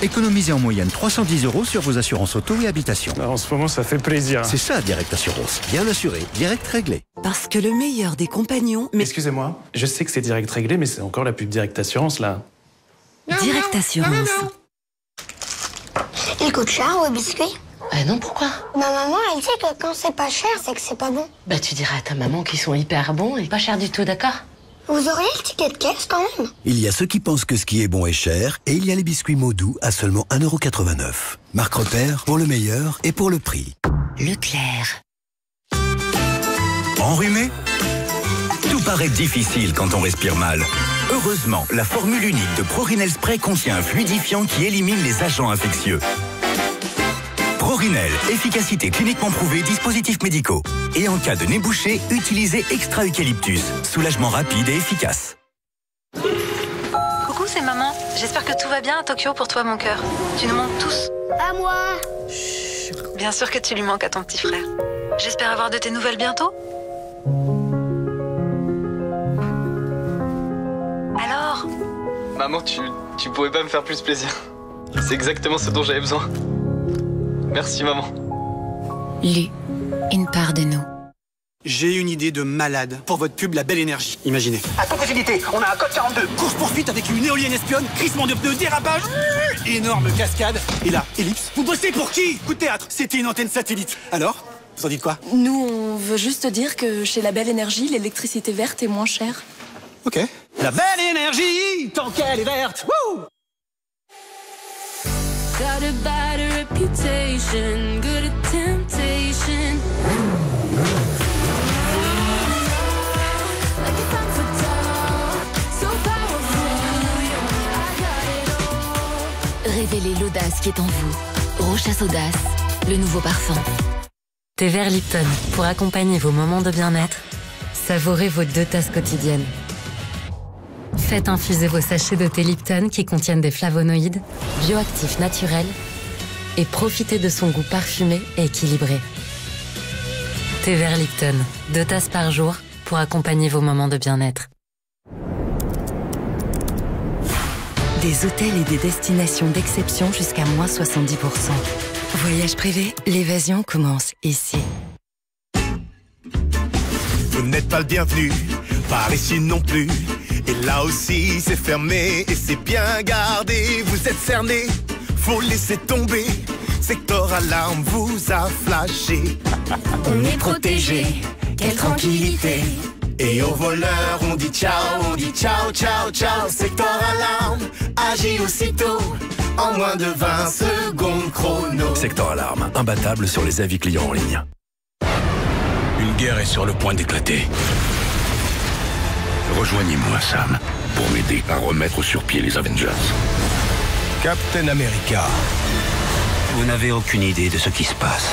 Économisez en moyenne 310 € sur vos assurances auto et habitation. En ce moment, ça fait plaisir. C'est ça, Direct Assurance. Bien assuré, direct réglé. Parce que le meilleur des compagnons... Excusez-moi, je sais que c'est direct réglé, mais c'est encore la pub Direct Assurance, là. Direct Assurance. Il coûte cher, le biscuit? Ah non, pourquoi? Ma maman, elle dit que quand c'est pas cher, c'est que c'est pas bon. Bah tu diras à ta maman qu'ils sont hyper bons et pas chers du tout, d'accord? Vous auriez le ticket de caisse quand même? Il y a ceux qui pensent que ce qui est bon est cher et il y a les biscuits Modou à seulement 1,89 €. Marque repère pour le meilleur et pour le prix. Leclerc. Enrhumé? Tout paraît difficile quand on respire mal. Heureusement, la formule unique de Prorinel Spray contient un fluidifiant qui élimine les agents infectieux. Prorinel, efficacité cliniquement prouvée, dispositifs médicaux. Et en cas de nez bouché, utilisez Extra Eucalyptus. Soulagement rapide et efficace. Coucou, c'est maman. J'espère que tout va bien à Tokyo pour toi, mon cœur. Tu nous manques tous. À moi. Chut. Bien sûr que tu lui manques à ton petit frère. J'espère avoir de tes nouvelles bientôt. Alors? Maman, tu pourrais pas me faire plus plaisir. C'est exactement ce dont j'avais besoin. Merci, maman. Lu, une part de nous. J'ai une idée de malade pour votre pub La Belle Énergie. Imaginez. À toute facilité, on a un code 42. Course-poursuite avec une éolienne espionne, crissement de pneus, dérapage, énorme cascade. Et là, ellipse. Vous bossez pour qui? Coup de théâtre, c'était une antenne satellite. Alors, vous en dites quoi? Nous, on veut juste dire que chez La Belle Énergie, l'électricité verte est moins chère. Ok. La Belle Énergie, tant qu'elle est verte. Wouh! Got a bad reputation, good at temptation. Like a femme fatale, so powerful. I got it all. Révélez l'audace qui est en vous. Rochasse Audace, le nouveau parfum. Thé vert Lipton, pour accompagner vos moments de bien-être, savourez vos 2 tasses quotidiennes. Faites infuser vos sachets de thé Lipton qui contiennent des flavonoïdes, bioactifs naturels, et profitez de son goût parfumé et équilibré. Thé vert Lipton, 2 tasses par jour pour accompagner vos moments de bien-être. Des hôtels et des destinations d'exception jusqu'à moins 70%. Voyage privé, l'évasion commence ici. Vous n'êtes pas le bienvenu, par ici non plus. Et là aussi c'est fermé et c'est bien gardé. Vous êtes cerné, faut laisser tomber. Secteur alarme vous a flashé. On est protégé, quelle tranquillité. Et aux voleurs on dit ciao, ciao, ciao. Secteur alarme agit aussitôt. En moins de 20 secondes chrono. Secteur Alarme, imbattable sur les avis clients en ligne. Une guerre est sur le point d'éclater. Rejoignez-moi, Sam, pour m'aider à remettre sur pied les Avengers. Captain America. Vous n'avez aucune idée de ce qui se passe.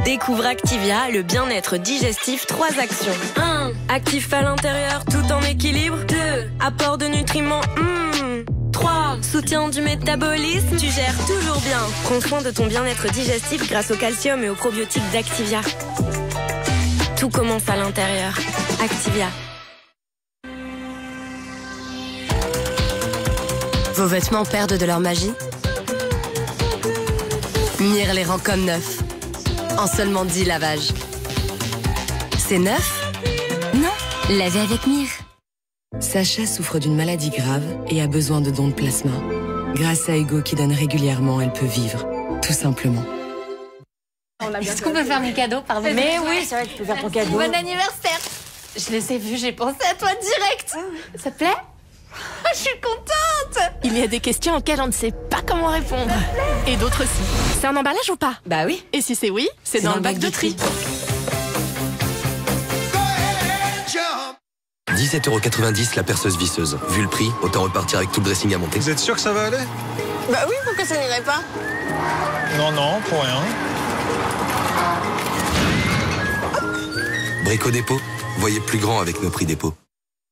Découvre Activia, le bien-être digestif, 3 actions. 1. Actif à l'intérieur tout en équilibre. 2. Apport de nutriments. 3. Soutien du métabolisme. Tu gères toujours bien. Prends soin de ton bien-être digestif grâce au calcium et aux probiotiques d'Activia. Tout commence à l'intérieur. Activia. Vos vêtements perdent de leur magie? Mire les rend comme neufs. En seulement 10 lavages. C'est neuf? Non, lavez avec Mire. Sacha souffre d'une maladie grave et a besoin de dons de plasma. Grâce à Hugo qui donne régulièrement, elle peut vivre. Tout simplement. Est-ce qu'on peut faire mes cadeaux, pardon? Mais oui, c'est vrai que tu peux faire ton cadeau. Bon anniversaire! Je les ai vus, j'ai pensé à toi direct. Ça te plaît? Je suis contente! Il y a des questions auxquelles on ne sait pas comment répondre. Et d'autres aussi. C'est un emballage ou pas? Bah oui. Et si c'est oui, c'est dans le bac de tri. 17,90 € la perceuse visseuse. Vu le prix, autant repartir avec tout le dressing à monter. Vous êtes sûr que ça va aller? Bah oui, pourquoi ça n'irait pas? Non, pour rien. Brico Dépôt, voyez plus grand avec nos prix dépôt.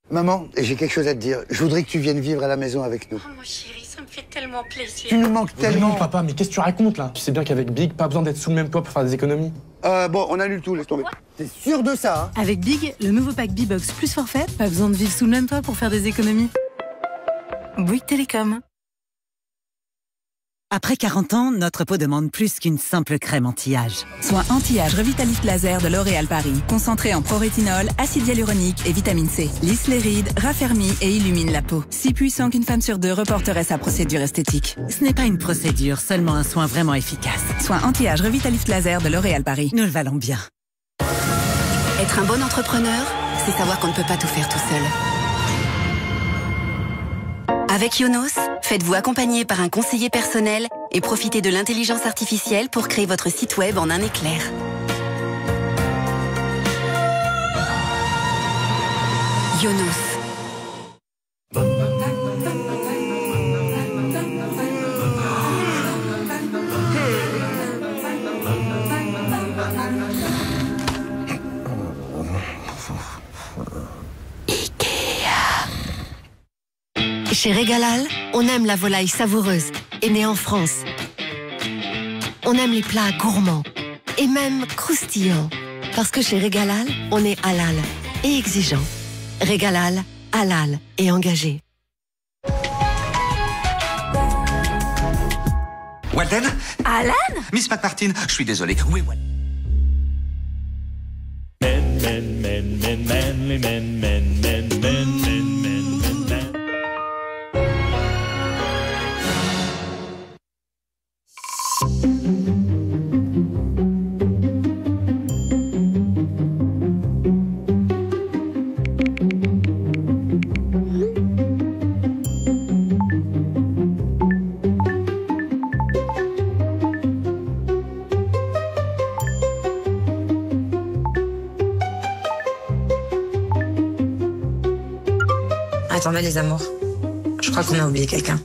Maman, j'ai quelque chose à te dire. Je voudrais que tu viennes vivre à la maison avec nous. Oh, mon chéri, Ça me fait tellement plaisir. Tu nous manques tellement. Non, papa, mais qu'est-ce que tu racontes là? Tu sais bien qu'avec Big, pas besoin d'être sous le même toit pour faire des économies. Bon, on annule tout, laisse tomber. T'es sûr de ça, hein? Avec Big, le nouveau pack B-Box plus forfait, pas besoin de vivre sous le même toit pour faire des économies. Bouygues Télécom. Après 40 ans, notre peau demande plus qu'une simple crème anti-âge. Soin anti-âge Revitalist Laser de L'Oréal Paris. Concentré en prorétinol, acide hyaluronique et vitamine C. Lisse les rides, raffermit et illumine la peau. Si puissant qu'une femme sur deux reporterait sa procédure esthétique. Ce n'est pas une procédure, seulement un soin vraiment efficace. Soin anti-âge Revitalist Laser de L'Oréal Paris. Nous le valons bien. Être un bon entrepreneur, c'est savoir qu'on ne peut pas tout faire tout seul. Avec Yonos, faites-vous accompagner par un conseiller personnel et profitez de l'intelligence artificielle pour créer votre site web en un éclair. Yonos. Chez Régalal, on aime la volaille savoureuse et née en France. On aime les plats gourmands et même croustillants. Parce que chez Régalal, on est halal et exigeant. Régalal, halal et engagé. Walden? Alan? Miss McMartin, je suis désolé. Oui, Walden. Attendez les amours, je crois qu'on a oublié quelqu'un.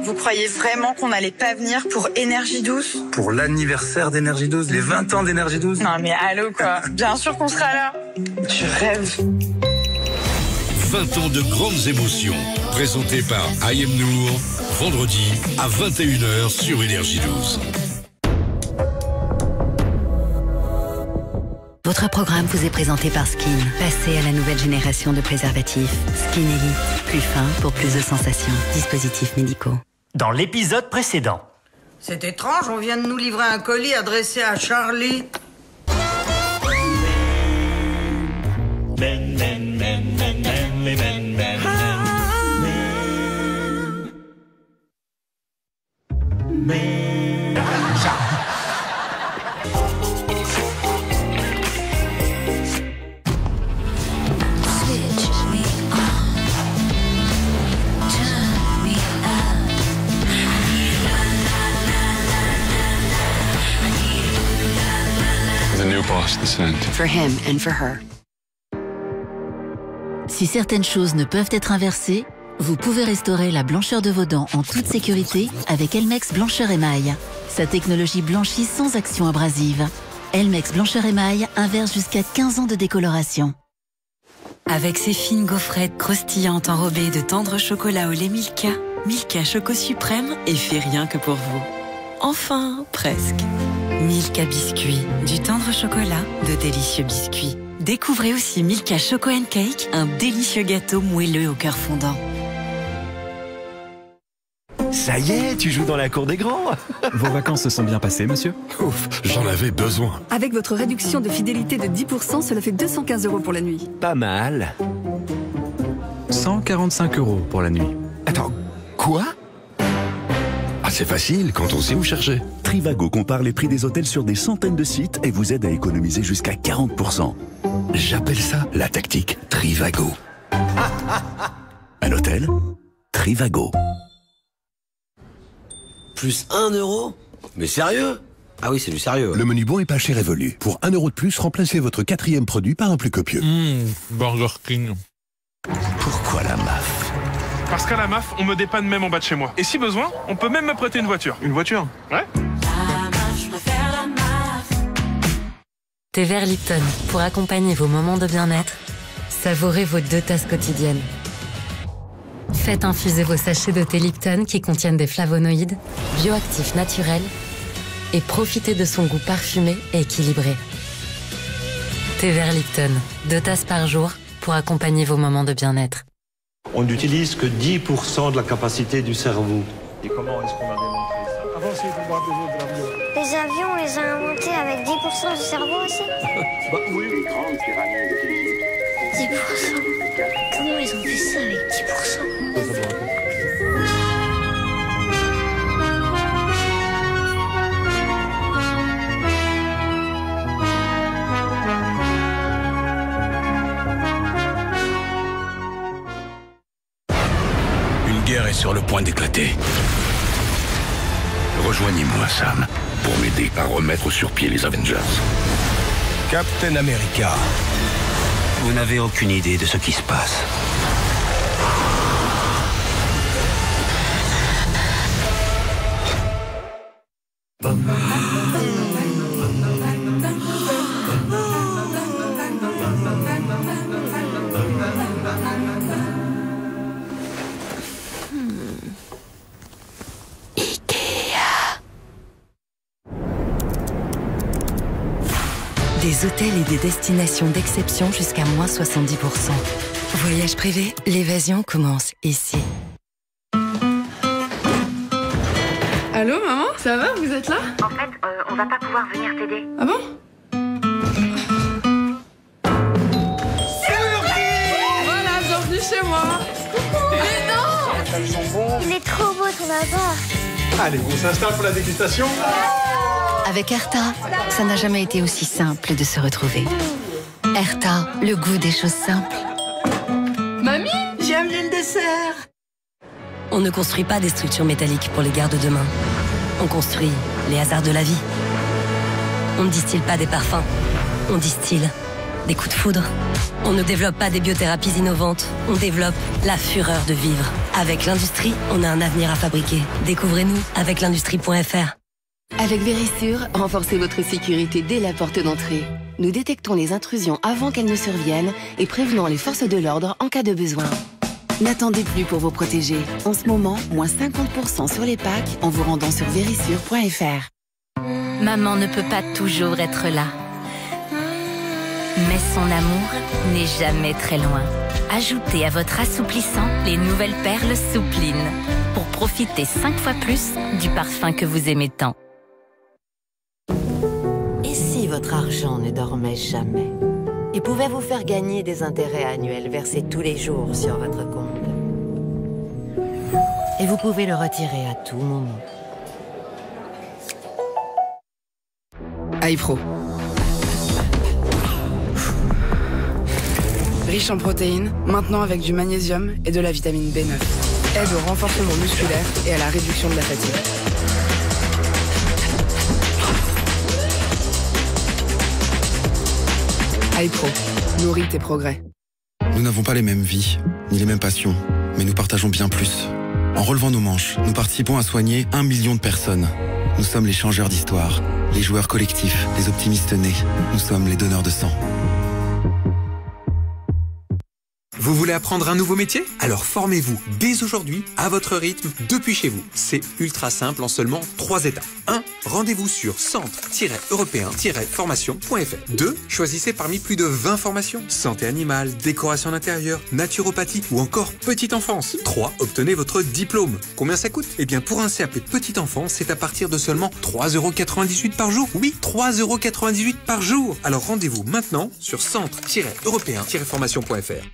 Vous croyez vraiment qu'on n'allait pas venir pour Énergie 12? Pour l'anniversaire d'Énergie 12, les 20 ans d'Énergie 12? Non mais allô quoi, bien sûr qu'on sera là. Je rêve. 20 ans de grandes émotions, présenté par Ayem Nour, vendredi à 21h sur Énergie 12. Votre programme vous est présenté par Skin. Passez à la nouvelle génération de préservatifs. Skin Elite. Plus fin pour plus de sensations. Dispositifs médicaux. Dans l'épisode précédent. C'est étrange, on vient de nous livrer un colis adressé à Charlie. For him and for her. Si certaines choses ne peuvent être inversées, vous pouvez restaurer la blancheur de vos dents en toute sécurité avec Elmex Blancheur Émail. Sa technologie blanchit sans action abrasive. Elmex Blancheur Émail inverse jusqu'à 15 ans de décoloration. Avec ses fines gaufrettes croustillantes enrobées de tendre chocolat au lait Milka, Milka Choco Suprême est fait rien que pour vous. Enfin, presque. Milka Biscuit, du tendre chocolat, de délicieux biscuits. Découvrez aussi Milka Choco & Cake, un délicieux gâteau moelleux au cœur fondant. Ça y est, tu joues dans la cour des grands. Vos vacances se sont bien passées, monsieur? Ouf, j'en avais besoin. Avec votre réduction de fidélité de 10%, cela fait 215 € pour la nuit. Pas mal. 145 € pour la nuit. Attends, quoi? Ah, c'est facile quand on sait où chercher. Trivago compare les prix des hôtels sur des centaines de sites et vous aide à économiser jusqu'à 40%. J'appelle ça la tactique Trivago. Un hôtel? Trivago. Plus 1 €? Mais sérieux? Ah oui, c'est du sérieux. Le menu bon et pas cher évolue. Pour 1 € de plus, remplacez votre 4e produit par un plus copieux. Burger King. Pourquoi la MAF? Parce qu'à la MAF, on me dépanne même en bas de chez moi. Et si besoin, on peut même me prêter une voiture. Une voiture? Ouais. Thé vert Lipton, pour accompagner vos moments de bien-être, Savourez vos 2 tasses quotidiennes. Faites infuser vos sachets de thé Lipton qui contiennent des flavonoïdes, bioactifs naturels, et profitez de son goût parfumé et équilibré. Thé vert Lipton, 2 tasses par jour pour accompagner vos moments de bien-être. On n'utilise que 10% de la capacité du cerveau. Et comment est-ce qu'on a démontré ça? Avancez pour voir des avions. Les avions, on les a inventés avec 10% du cerveau aussi. Bah oui. Les grandes pyramides d'Égypte. 10%. Comment ils ont fait ça avec 10%? Une guerre est sur le point d'éclater. Rejoignez-moi, Sam, pour m'aider à remettre sur pied les Avengers. Captain America. Vous n'avez aucune idée de ce qui se passe. Des hôtels et des destinations d'exception jusqu'à -70%. Voyage privé, l'évasion commence ici. Allô maman, ça va? Vous êtes là? En fait, on va pas pouvoir venir t'aider. Ah bon? Voilà, bienvenue chez moi. Mais non! Il est trop beau ton appart. Allez, on s'installe pour la dégustation. Avec Erta, ça n'a jamais été aussi simple de se retrouver. Erta, le goût des choses simples. Mamie, j'ai amené le dessert. On ne construit pas des structures métalliques pour les guerres de demain. On construit les hasards de la vie. On ne distille pas des parfums. On distille des coups de foudre. On ne développe pas des biothérapies innovantes. On développe la fureur de vivre. Avec l'industrie, on a un avenir à fabriquer. Découvrez-nous avec l'industrie.fr. Avec Vérissure, renforcez votre sécurité dès la porte d'entrée. Nous détectons les intrusions avant qu'elles ne surviennent et prévenons les forces de l'ordre en cas de besoin. N'attendez plus pour vous protéger. En ce moment, moins 50% sur les packs en vous rendant sur vérissure.fr. Maman ne peut pas toujours être là. Mais son amour n'est jamais très loin. Ajoutez à votre assouplissant les nouvelles perles Soupline pour profiter 5 fois plus du parfum que vous aimez tant. Et si votre argent ne dormait jamais et pouvait vous faire gagner des intérêts annuels versés tous les jours sur votre compte? Et vous pouvez le retirer à tout moment. iPro. Riche en protéines, maintenant avec du magnésium et de la vitamine B9. Aide au renforcement musculaire et à la réduction de la fatigue. iPro, nourris tes progrès. Nous n'avons pas les mêmes vies, ni les mêmes passions, mais nous partageons bien plus. En relevant nos manches, nous participons à soigner 1 million de personnes. Nous sommes les changeurs d'histoire, les joueurs collectifs, les optimistes nés. Nous sommes les donneurs de sang. Vous voulez apprendre un nouveau métier? Alors formez-vous dès aujourd'hui, à votre rythme, depuis chez vous. C'est ultra simple en seulement 3 étapes. 1. Rendez-vous sur centre-européen-formation.fr. 2. Choisissez parmi plus de 20 formations. Santé animale, décoration d'intérieur, naturopathie ou encore petite enfance. 3. Obtenez votre diplôme. Combien ça coûte? Eh bien pour un CAP petite enfance, c'est à partir de seulement 3,98 € par jour. Oui, 3,98 € par jour. Alors rendez-vous maintenant sur centre-européen-formation.fr.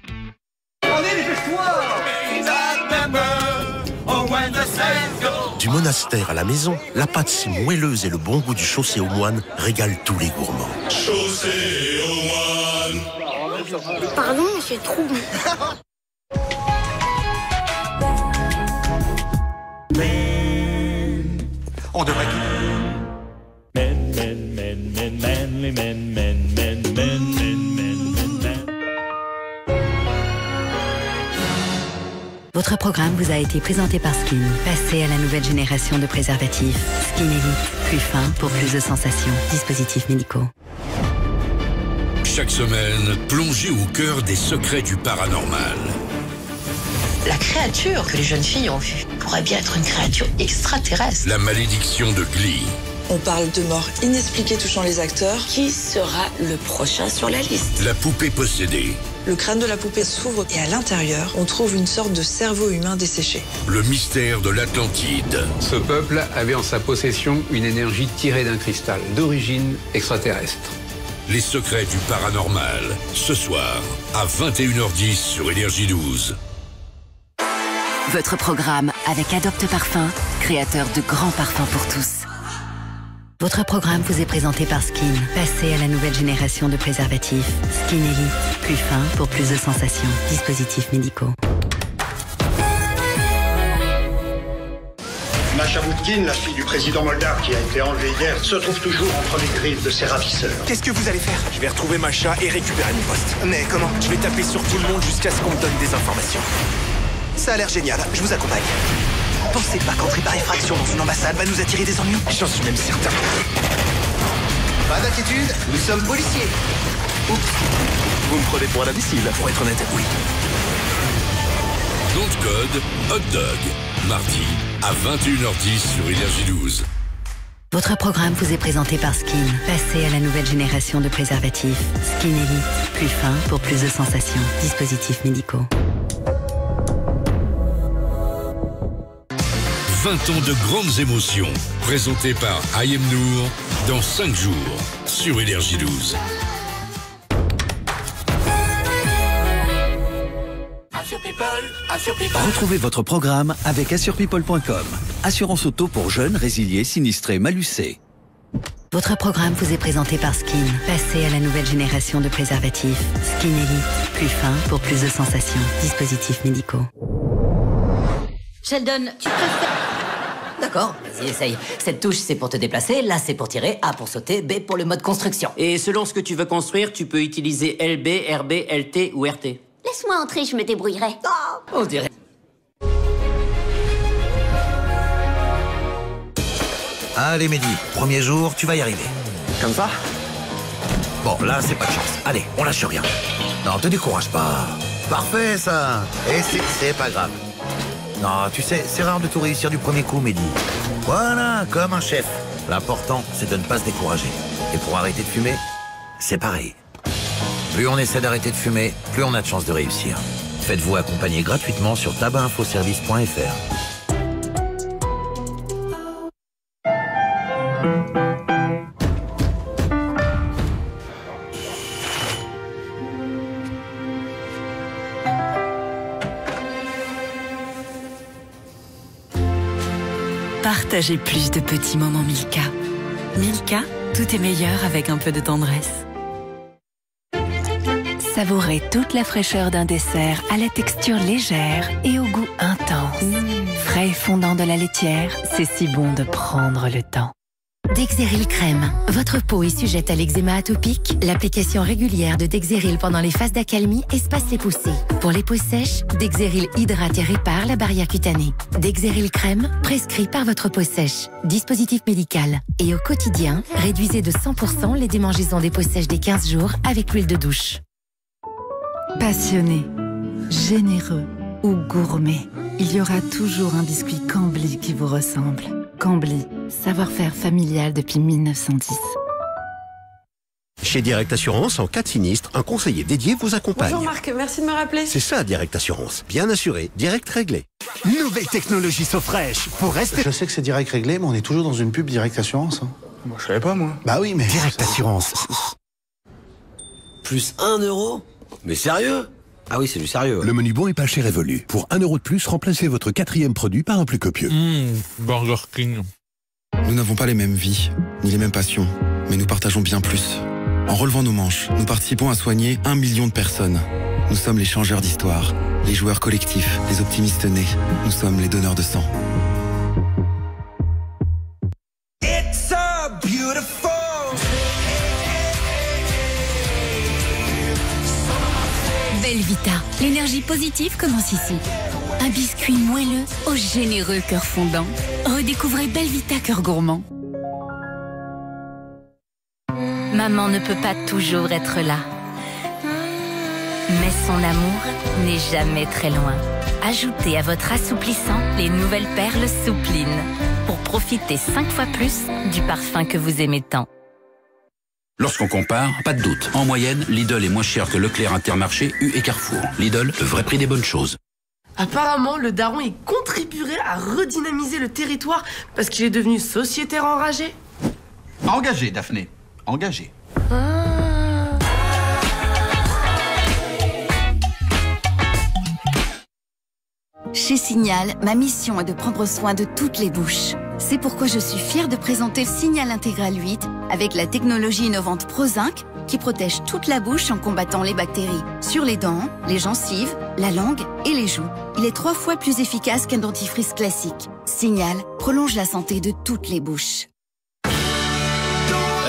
Du monastère à la maison, la pâte si moelleuse et le bon goût du chaussé aux moines régalent tous les gourmands. Chaussé aux moines. Pardon, mais c'est trop bon. On devrait tout. Votre programme vous a été présenté par Skin. Passez à la nouvelle génération de préservatifs. Skin Elite. Plus fin pour plus de sensations. Dispositifs médicaux. Chaque semaine, plongez au cœur des secrets du paranormal. La créature que les jeunes filles ont vue pourrait bien être une créature extraterrestre. La malédiction de Glee. On parle de morts inexpliquées touchant les acteurs. Qui sera le prochain sur la liste? La poupée possédée. Le crâne de la poupée s'ouvre et à l'intérieur, on trouve une sorte de cerveau humain desséché. Le mystère de l'Atlantide. Ce peuple avait en sa possession une énergie tirée d'un cristal d'origine extraterrestre. Les secrets du paranormal. Ce soir, à 21h10 sur Énergie 12. Votre programme avec Adopte Parfum, créateur de grands parfums pour tous. Votre programme vous est présenté par Skin. Passez à la nouvelle génération de préservatifs. Skin Elite, plus fin pour plus de sensations. Dispositifs médicaux. Masha Boudkin, la fille du président moldave qui a été enlevée hier, se trouve toujours entre les griffes de ses ravisseurs. Qu'est-ce que vous allez faire? Je vais retrouver Masha et récupérer mon poste. Mais comment? Je vais taper sur tout le monde jusqu'à ce qu'on me donne des informations. Ça a l'air génial, je vous accompagne. Pensez pas qu'entrer par effraction dans une ambassade va nous attirer des ennuis? J'en suis même certain. Pas d'inquiétude, nous sommes policiers. Oups, vous me prenez pour un imbécile. Pour être honnête, oui. Nom de code, hot dog. Mardi, à 21h10 sur Énergie 12. Votre programme vous est présenté par Skin. Passez à la nouvelle génération de préservatifs. Skin Elite, plus fin pour plus de sensations. Dispositifs médicaux. 20 ans de grandes émotions, présenté par Ayem Nour, dans 5 jours, sur Énergie 12. Retrouvez votre programme avec AssurePeople.com. Assurance auto pour jeunes, résiliés, sinistrés, malucés. Votre programme vous est présenté par Skin. Passez à la nouvelle génération de préservatifs. Skin Elite, plus fin pour plus de sensations. Dispositifs médicaux. Sheldon, tu préfères... D'accord, vas-y, essaye. Cette touche, c'est pour te déplacer, là, c'est pour tirer, A pour sauter, B pour le mode construction. Et selon ce que tu veux construire, tu peux utiliser LB, RB, LT ou RT. Laisse-moi entrer, je me débrouillerai. Oh, on dirait... Allez, Mehdi, premier jour, tu vas y arriver. Comme ça? Bon, là, c'est pas de chance. Allez, on lâche rien. Non, te décourage pas. Parfait, ça. Et c'est pas grave. Non, tu sais, c'est rare de tout réussir du premier coup, Mehdi. Voilà, comme un chef. L'important, c'est de ne pas se décourager. Et pour arrêter de fumer, c'est pareil. Plus on essaie d'arrêter de fumer, plus on a de chances de réussir. Faites-vous accompagner gratuitement sur tabacinfoservice.fr. Partagez plus de petits moments Milka. Milka, tout est meilleur avec un peu de tendresse. Savourez toute la fraîcheur d'un dessert à la texture légère et au goût intense. Frais et fondant de la laitière, c'est si bon de prendre le temps. Dexeril Crème. Votre peau est sujette à l'eczéma atopique? L'application régulière de Dexeril pendant les phases d'accalmie espace les poussées. Pour les peaux sèches, Dexeril hydrate et répare la barrière cutanée. Dexeril Crème, prescrit par votre peau sèche. Dispositif médical. Et au quotidien, réduisez de 100% les démangeaisons des peaux sèches des 15 jours avec l'huile de douche. Passionné, généreux ou gourmet, il y aura toujours un biscuit Cambly qui vous ressemble. Cambly, savoir-faire familial depuis 1910. Chez Direct Assurance, en cas de sinistre, un conseiller dédié vous accompagne. Bonjour Marc, merci de me rappeler. C'est ça, Direct Assurance. Bien assuré, direct réglé. Nouvelle technologie SoFresh pour rester... Je sais que c'est direct réglé, mais on est toujours dans une pub Direct Assurance. Moi, je savais pas, moi. Bah oui, mais... Direct Assurance. Plus 1 euro? Mais sérieux? Ah oui, c'est du sérieux. Le menu bon et pas cher évolue. Pour 1 euro de plus, remplacez votre 4e produit par un plus copieux. Burger King. Nous n'avons pas les mêmes vies, ni les mêmes passions, mais nous partageons bien plus. En relevant nos manches, nous participons à soigner 1 million de personnes. Nous sommes les changeurs d'histoire, les joueurs collectifs, les optimistes nés. Nous sommes les donneurs de sang. It's so beautiful. Belvita, l'énergie positive commence ici. Un biscuit moelleux au généreux cœur fondant. Redécouvrez Belvita cœur gourmand. Maman ne peut pas toujours être là. Mais son amour n'est jamais très loin. Ajoutez à votre assouplissant les nouvelles perles Soupline pour profiter 5 fois plus du parfum que vous aimez tant. Lorsqu'on compare, pas de doute. En moyenne, Lidl est moins cher que Leclerc, Intermarché, U et Carrefour. Lidl, le vrai prix des bonnes choses. Apparemment, le daron, il contribuerait à redynamiser le territoire parce qu'il est devenu sociétaire enragé. Engagé, Daphné. Engagé. Chez Signal, ma mission est de prendre soin de toutes les bouches. C'est pourquoi je suis fière de présenter le Signal Intégral 8 avec la technologie innovante ProZinc qui protège toute la bouche en combattant les bactéries sur les dents, les gencives, la langue et les joues. Il est 3 fois plus efficace qu'un dentifrice classique. Signal prolonge la santé de toutes les bouches.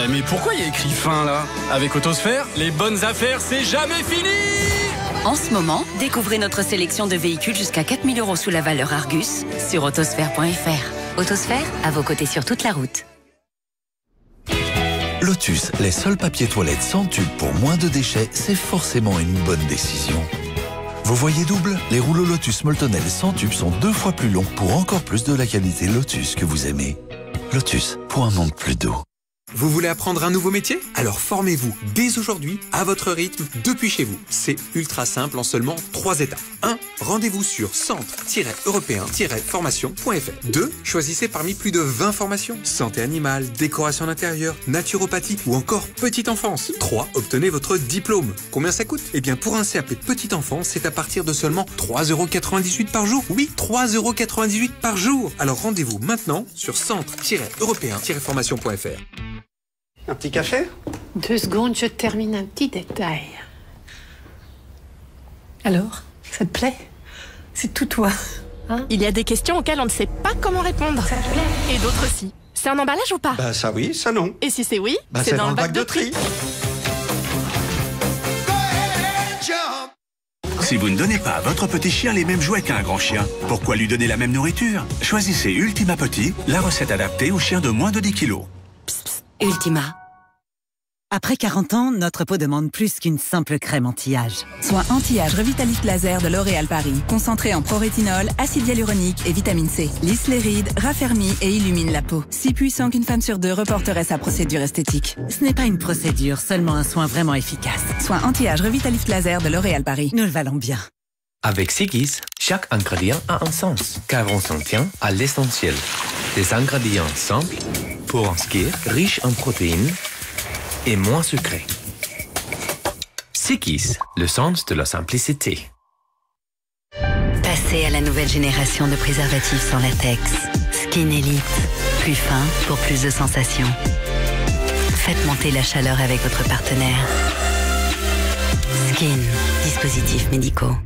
Mais pourquoi il y a écrit fin là? Avec Autosphère, les bonnes affaires, c'est jamais fini! En ce moment, découvrez notre sélection de véhicules jusqu'à 4 000 € sous la valeur Argus sur autosphère.fr. Autosphère, à vos côtés sur toute la route. Lotus, les seuls papiers toilettes sans tube pour moins de déchets, c'est forcément une bonne décision. Vous voyez double? Les rouleaux Lotus Moltonel sans tube sont 2 fois plus longs pour encore plus de la qualité Lotus que vous aimez. Lotus, pour un monde plus doux. Vous voulez apprendre un nouveau métier? Alors formez-vous dès aujourd'hui, à votre rythme, depuis chez vous. C'est ultra simple en seulement 3 étapes. 1. Rendez-vous sur centre-européen-formation.fr. 2. Choisissez parmi plus de 20 formations. Santé animale, décoration d'intérieur, naturopathie ou encore petite enfance. 3. Obtenez votre diplôme. Combien ça coûte? Eh bien pour un CAP petite enfance, c'est à partir de seulement 3,98 € par jour. Oui, 3,98 € par jour. Alors rendez-vous maintenant sur centre-européen-formation.fr. Un petit café? 2 secondes, je termine un petit détail. Alors, ça te plaît? C'est tout toi. Hein? Il y a des questions auxquelles on ne sait pas comment répondre. Ça te plaît? Et d'autres aussi. C'est un emballage ou pas? Bah ça oui, ça non. Et si c'est oui, c'est dans le bac de tri. Si vous ne donnez pas à votre petit chien les mêmes jouets qu'à un grand chien, pourquoi lui donner la même nourriture? Choisissez Ultima Petit, la recette adaptée aux chiens de moins de 10 kilos. Ultima. Après 40 ans, notre peau demande plus qu'une simple crème anti-âge. Soin anti-âge Revitalist Laser de L'Oréal Paris. Concentré en prorétinol, acide hyaluronique et vitamine C. Lisse les rides, raffermit et illumine la peau. Si puissant qu'une femme sur 2 reporterait sa procédure esthétique. Ce n'est pas une procédure, seulement un soin vraiment efficace. Soin anti-âge Revitalist Laser de L'Oréal Paris. Nous le valons bien. Avec Sigis, chaque ingrédient a un sens, car on s'en tient à l'essentiel. Des ingrédients simples, pour en skier, riches en protéines et moins sucrés. Sigis, le sens de la simplicité. Passez à la nouvelle génération de préservatifs sans latex. Skin Elite. Plus fin pour plus de sensations. Faites monter la chaleur avec votre partenaire. Skin. Dispositifs médicaux.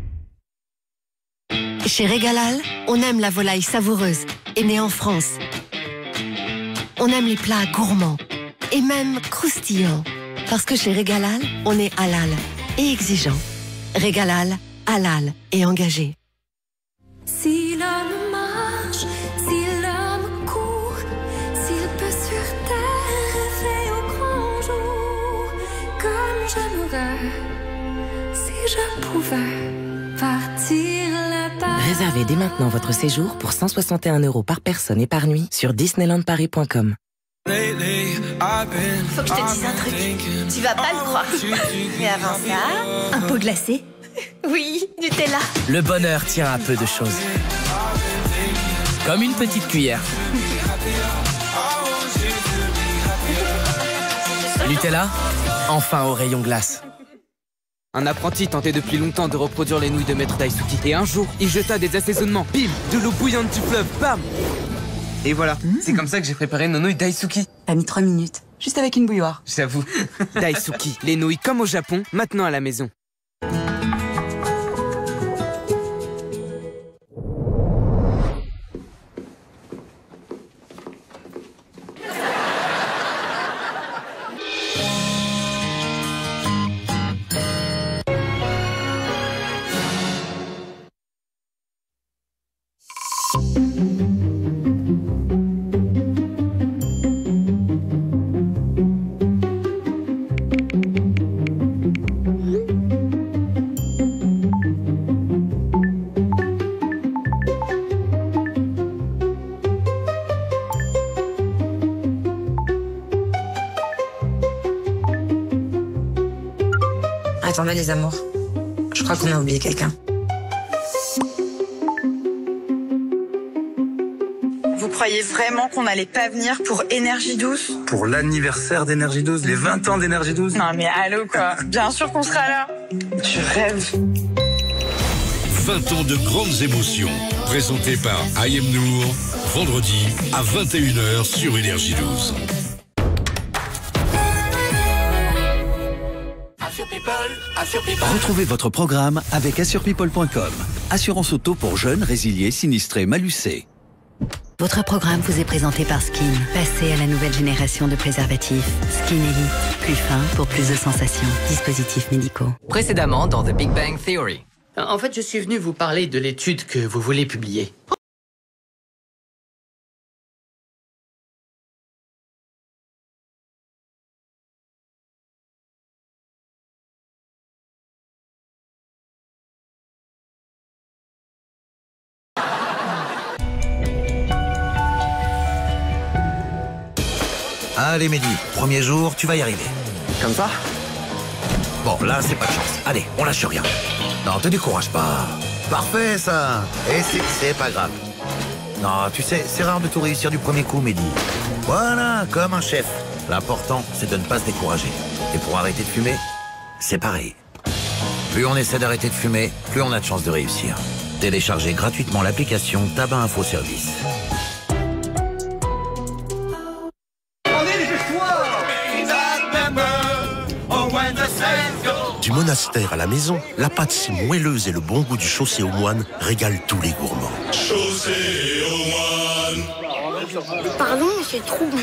Chez Régalal, on aime la volaille savoureuse et née en France. On aime les plats gourmands et même croustillants. Parce que chez Régalal, on est halal et exigeant. Régalal, halal et engagé. Si l'homme marche, si l'homme court, s'il peut sur terre rêver au grand jour, comme j'aimerais, si je pouvais partir là-bas. Réservez dès maintenant votre séjour pour 161 € par personne et par nuit sur disneylandparis.com. Faut que je te dise un truc. Tu vas pas le croire. Mais avant ça, un pot glacé. Oui, Nutella. Le bonheur tient à peu de choses. Comme une petite cuillère. Nutella, enfin au rayon glace. Un apprenti tentait depuis longtemps de reproduire les nouilles de Maître Daisuki. Et un jour, il jeta des assaisonnements. Bim! De l'eau bouillante du fleuve. Bam! Et voilà, c'est comme ça que j'ai préparé nos nouilles Daisuki. T'as mis 3 minutes, juste avec une bouilloire. J'avoue. Daisuki, les nouilles comme au Japon, maintenant à la maison. Attendez les amours. Je crois qu'on a oublié quelqu'un. Vous croyez vraiment qu'on n'allait pas venir pour Énergie 12 ? Pour l'anniversaire d'Énergie 12, les 20 ans d'Énergie 12. Non mais allô quoi, bien sûr qu'on sera là. Je rêve. 20 ans de grandes émotions, présenté par I Am Nour, vendredi à 21h sur Énergie 12. Retrouvez votre programme avec assurepeople.com. Assurance auto pour jeunes, résiliés, sinistrés, malucés. Votre programme vous est présenté par Skin. Passez à la nouvelle génération de préservatifs. Skin Elite. Plus fin pour plus de sensations. Dispositifs médicaux. Précédemment dans The Big Bang Theory. En fait, je suis venu vous parler de l'étude que vous voulez publier. Allez Mehdi, premier jour, tu vas y arriver. Comme ça? Bon, là, c'est pas de chance. Allez, on lâche rien. Non, te décourage pas. Parfait, ça. Et c'est pas grave. Non, tu sais, c'est rare de tout réussir du premier coup, Mehdi. Voilà, comme un chef. L'important, c'est de ne pas se décourager. Et pour arrêter de fumer, c'est pareil. Plus on essaie d'arrêter de fumer, plus on a de chances de réussir. Téléchargez gratuitement l'application Tabac Info Service. Du monastère à la maison, la pâte si moelleuse et le bon goût du chaussé aux moines régalent tous les gourmands. Chaussé aux moines. Pardon, c'est trop bon.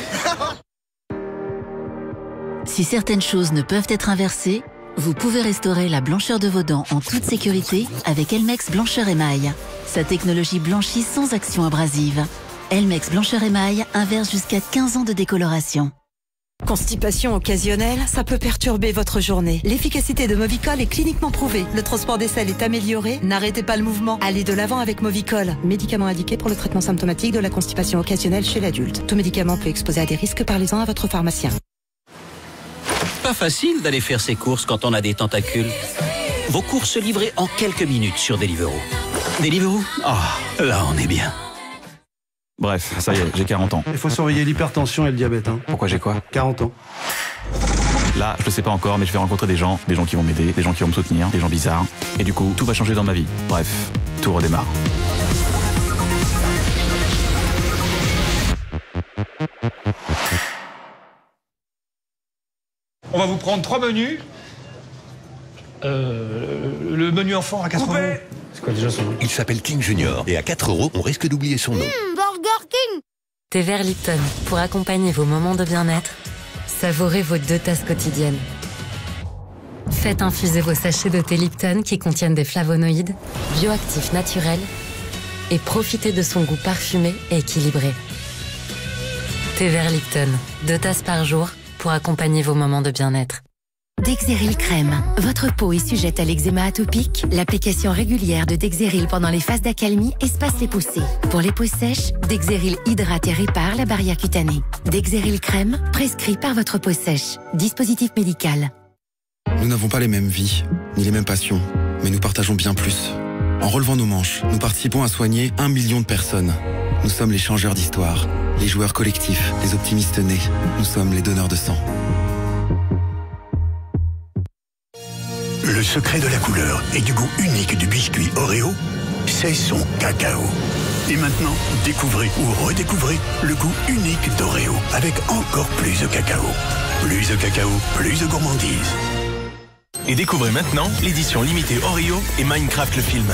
Si certaines choses ne peuvent être inversées, vous pouvez restaurer la blancheur de vos dents en toute sécurité avec Elmex Blancheur Émail. Sa technologie blanchit sans action abrasive. Elmex Blancheur Émail inverse jusqu'à 15 ans de décoloration. Constipation occasionnelle, ça peut perturber votre journée. L'efficacité de Movicol est cliniquement prouvée. Le transport des selles est amélioré. N'arrêtez pas le mouvement. Allez de l'avant avec Movicol. Médicament indiqué pour le traitement symptomatique de la constipation occasionnelle chez l'adulte. Tout médicament peut exposer à des risques. Parlez-en à votre pharmacien. Pas facile d'aller faire ses courses quand on a des tentacules. Vos courses livrées en quelques minutes sur Deliveroo. Deliveroo ? Oh, là on est bien. Bref, ça y est, j'ai 40 ans. Il faut surveiller l'hypertension et le diabète. Hein. Pourquoi j'ai quoi? 40 ans. Là, je le sais pas encore, mais je vais rencontrer des gens qui vont m'aider, des gens qui vont me soutenir, des gens bizarres. Et du coup, tout va changer dans ma vie. Bref, tout redémarre. On va vous prendre 3 menus. Le menu enfant à 4 €. C'est quoi déjà son nom? Il s'appelle King Junior et à 4 €, on risque d'oublier son nom. Burger King. Thé vert Lipton pour accompagner vos moments de bien-être. Savourez vos 2 tasses quotidiennes. Faites infuser vos sachets de thé Lipton qui contiennent des flavonoïdes, bioactifs naturels et profitez de son goût parfumé et équilibré. Thé vert Lipton, 2 tasses par jour pour accompagner vos moments de bien-être. Dexeril Crème. Votre peau est sujette à l'eczéma atopique? L'application régulière de Dexeril pendant les phases d'accalmie espace les poussées. Pour les peaux sèches, Dexeril hydrate et répare la barrière cutanée. Dexeril Crème, prescrit par votre peau sèche. Dispositif médical. Nous n'avons pas les mêmes vies, ni les mêmes passions, mais nous partageons bien plus. En relevant nos manches, nous participons à soigner 1 million de personnes. Nous sommes les changeurs d'histoire, les joueurs collectifs, les optimistes nés. Nous sommes les donneurs de sang. Le secret de la couleur et du goût unique du biscuit Oreo, c'est son cacao. Et maintenant, découvrez ou redécouvrez le goût unique d'Oreo avec encore plus de cacao. Plus de cacao, plus de gourmandise. Et découvrez maintenant l'édition limitée Oreo et Minecraft le film.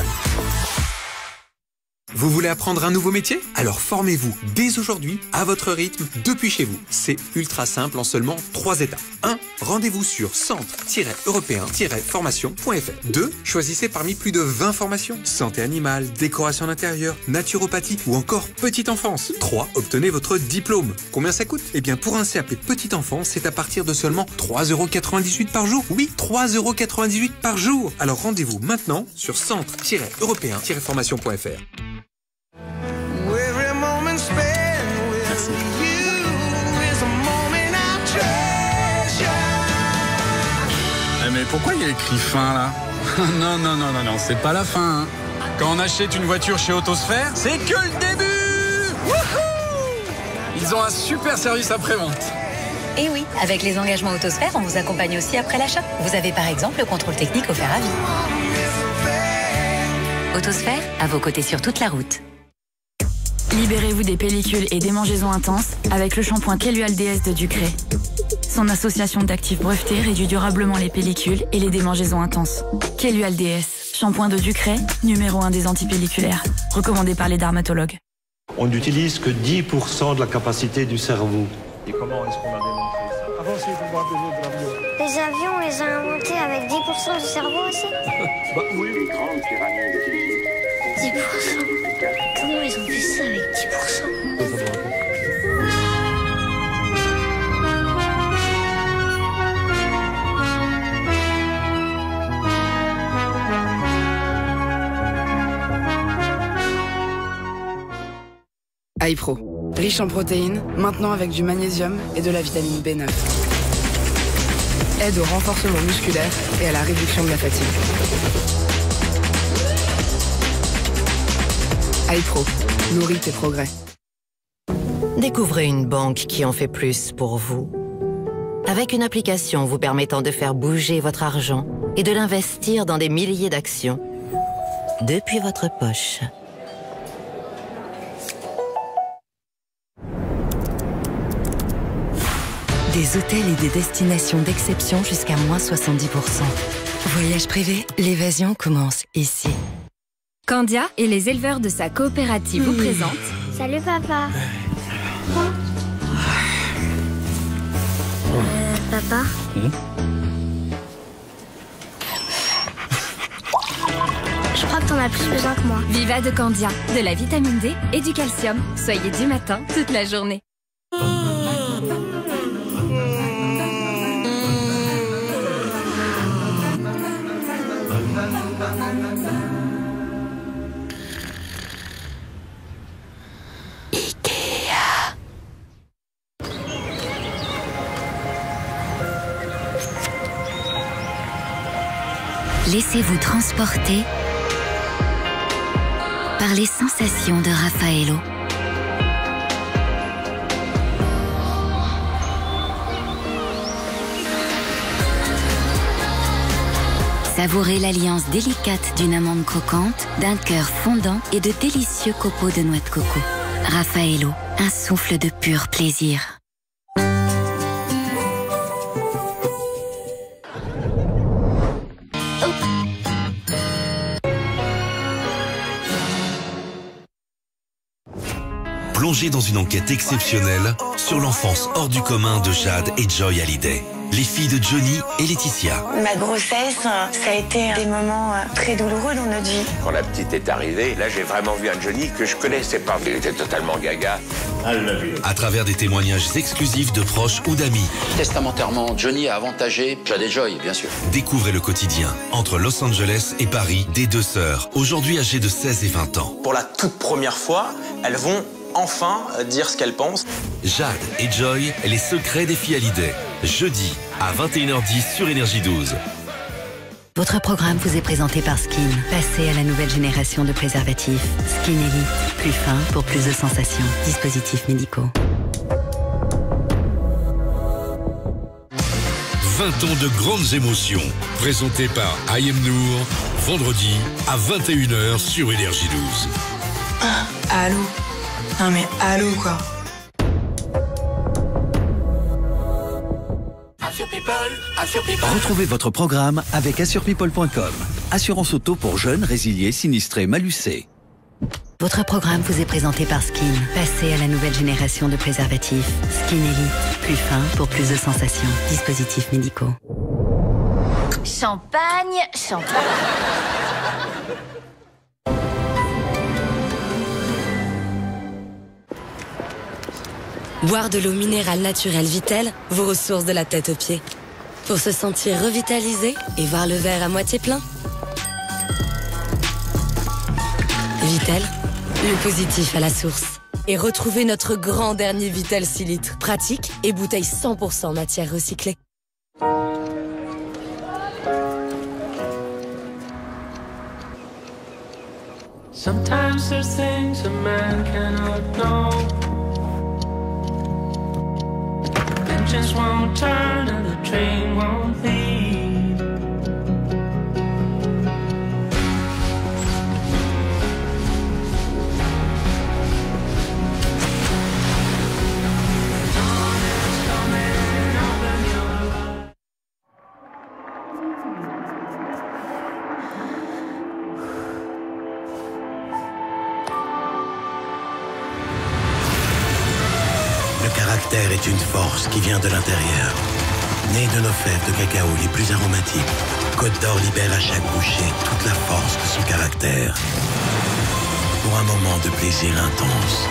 Vous voulez apprendre un nouveau métier? Alors formez-vous dès aujourd'hui, à votre rythme, depuis chez vous. C'est ultra simple en seulement 3 étapes. 1. Rendez-vous sur centre-européen-formation.fr. 2. Choisissez parmi plus de 20 formations. Santé animale, décoration d'intérieur, naturopathie ou encore petite enfance. 3. Obtenez votre diplôme. Combien ça coûte? Eh bien pour un CAP petite enfance, c'est à partir de seulement 3,98 € par jour. Oui, 3,98 € par jour. Alors rendez-vous maintenant sur centre-européen-formation.fr. À mes pourquoi il y a écrit fin là? Non, c'est pas la fin. Hein. Quand on achète une voiture chez Autosphère, c'est que le début. Wouhou! Ils ont un super service après-vente. Et oui, avec les engagements Autosphère, on vous accompagne aussi après l'achat. Vous avez par exemple le contrôle technique offert à vie. Autosphère, à vos côtés sur toute la route. Libérez-vous des pellicules et démangeaisons intenses avec le shampoing Kelual DS de Ducré. Son association d'actifs brevetés réduit durablement les pellicules et les démangeaisons intenses. Kelual DS, shampoing de Ducré, numéro 1 des antipelliculaires, recommandé par les dermatologues. On n'utilise que 10% de la capacité du cerveau. Et comment est-ce qu'on a démontré ça? Avancez pour voir des avions. Les avions, on les a inventés avec 10% du cerveau aussi. Bah oui. Les grandes pyramides d'Égypte. 10%. Comment ils ont fait ça avec 10%? iPro, riche en protéines, maintenant avec du magnésium et de la vitamine B9. Aide au renforcement musculaire et à la réduction de la fatigue. iPro, nourrit tes progrès. Découvrez une banque qui en fait plus pour vous. Avec une application vous permettant de faire bouger votre argent et de l'investir dans des milliers d'actions depuis votre poche. Des hôtels et des destinations d'exception jusqu'à moins 70%. Voyage privé, l'évasion commence ici. Candia et les éleveurs de sa coopérative vous présentent. Salut papa. Papa. Je crois que t'en as plus besoin que moi. Viva de Candia, de la vitamine D et du calcium. Soyez du matin toute la journée. Laissez-vous transporter par les sensations de Raffaello. Savourez l'alliance délicate d'une amande croquante, d'un cœur fondant et de délicieux copeaux de noix de coco. Raffaello, un souffle de pur plaisir. Plongez dans une enquête exceptionnelle sur l'enfance hors du commun de Jade et Joy Hallyday, les filles de Johnny et Laetitia. Ma grossesse, ça a été des moments très douloureux dans notre vie. Quand la petite est arrivée, là j'ai vraiment vu un Johnny que je connaissais pas. Il était totalement gaga. À travers des témoignages exclusifs de proches ou d'amis. Testamentairement, Johnny a avantagé Jade et Joy, bien sûr. Découvrez le quotidien entre Los Angeles et Paris des deux sœurs, aujourd'hui âgées de 16 et 20 ans. Pour la toute première fois, elles vont enfin dire ce qu'elles pensent. Jade et Joy, les secrets des filles Hallyday. Jeudi à 21h10 sur Énergie 12. Votre programme vous est présenté par Skin. Passez à la nouvelle génération de préservatifs. Skin Elite, plus fin pour plus de sensations. Dispositifs médicaux. 20 ans de grandes émotions. Présenté par I Am Nour, vendredi à 21h sur Énergie 12. Allô? Non mais allô quoi. Retrouvez votre programme avec assurepeople.com. Assurance auto pour jeunes, résiliés, sinistrés, malucés. Votre programme vous est présenté par Skin. Passez à la nouvelle génération de préservatifs. Skin Elite, plus fin pour plus de sensations. Dispositifs médicaux. Champagne, champagne. Boire de l'eau minérale naturelle Vitel, vos ressources de la tête aux pieds. Pour se sentir revitalisé et voir le verre à moitié plein. Vitel, le positif à la source. Et retrouvez notre grand dernier Vitel 6 litres. Pratique et bouteille 100% matière recyclée. Sometimes there's things a man cannot know. Engines won't turn and the train won't leave. Le caractère est une force qui vient de l'intérieur. Né de nos fèves de cacao les plus aromatiques, Côte d'Or libère à chaque bouchée toute la force de son caractère. Pour un moment de plaisir intense.